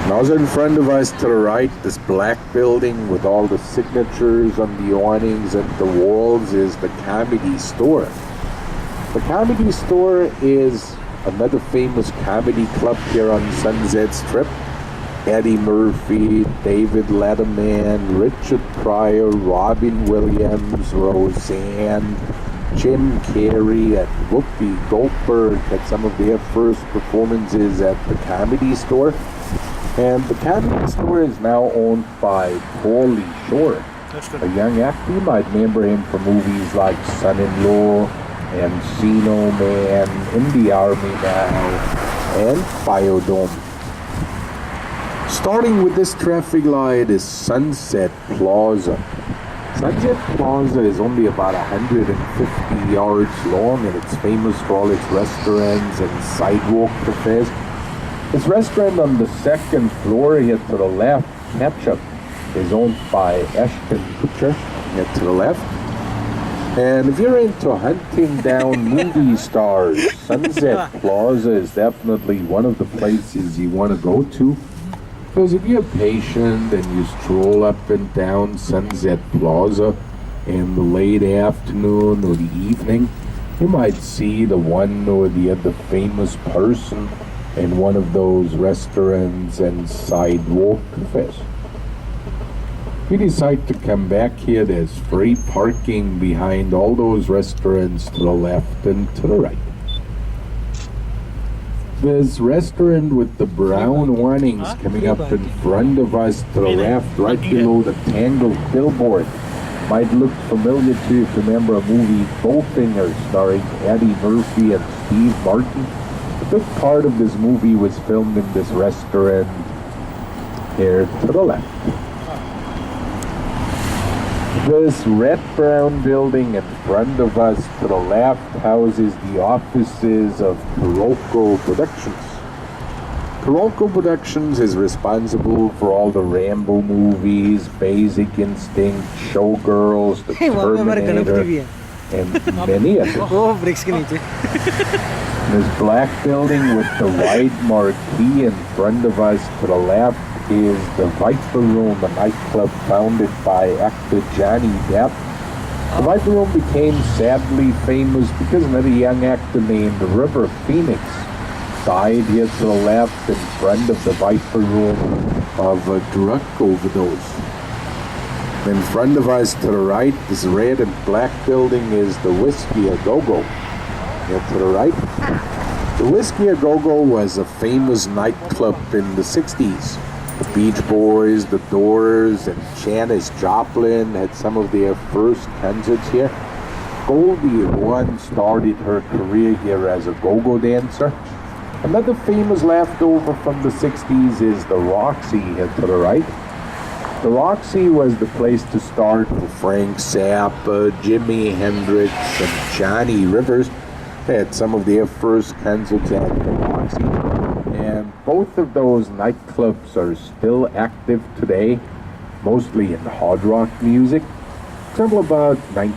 Now, in front of us to the right, this black building with all the signatures on the awnings and the walls is the Comedy Store. The Comedy Store is another famous comedy club here on Sunset Strip. Eddie Murphy, David Letterman, Richard Pryor, Robin Williams, Roseanne, Jim Carrey, and Whoopi Goldberg had some of their first performances at the Comedy Store. And the Comedy Store is now owned by Pauly Shore, a young actor. You might remember him from movies like Son-in-Law, Encino Man, In the Army Now, and Biodome. Starting with this traffic light is Sunset Plaza. Sunset Plaza is only about 150 yards long, and it's famous for all its restaurants and sidewalk cafes. This restaurant on the second floor here to the left, Ketchup, is owned by Ashton Kutcher here to the left. And if you're into hunting down movie stars, Sunset Plaza is definitely one of the places you want to go to. Because if you're patient and you stroll up and down Sunset Plaza in the late afternoon or the evening, you might see the one or the other famous person in one of those restaurants and sidewalk cafes. If you decide to come back here, there's free parking behind all those restaurants to the left and to the right. This restaurant with the brown awnings coming up in front of us to the left, right below the tangled billboard, might look familiar to you if you remember a movie, Bowfinger, starring Eddie Murphy and Steve Martin. A big part of this movie was filmed in this restaurant here to the left. This red-brown building in front of us to the left houses the offices of Kuroko Productions. Kuroko Productions is responsible for all the Rambo movies, Basic Instinct, Showgirls, The Terminator, and many others. This black building with the white marquee in front of us to the left is the Viper Room, a nightclub founded by actor Johnny Depp. The Viper Room became sadly famous because another young actor named River Phoenix died here to the left in front of the Viper Room of a drug overdose. In front of us to the right, this red and black building is the Whiskey A Go-Go. Here to the right, the Whiskey A Go-Go was a famous nightclub in the 60s. The Beach Boys, The Doors, and Janis Joplin had some of their first concerts here. Goldie Hawn started her career here as a go-go dancer. Another famous leftover from the 60s is the Roxy here to the right. The Roxy was the place to start for Frank Zappa, Jimi Hendrix, and Johnny Rivers. They had some of their first concerts at the Roxy. And both of those nightclubs are still active today, mostly in hard rock music. Until about 19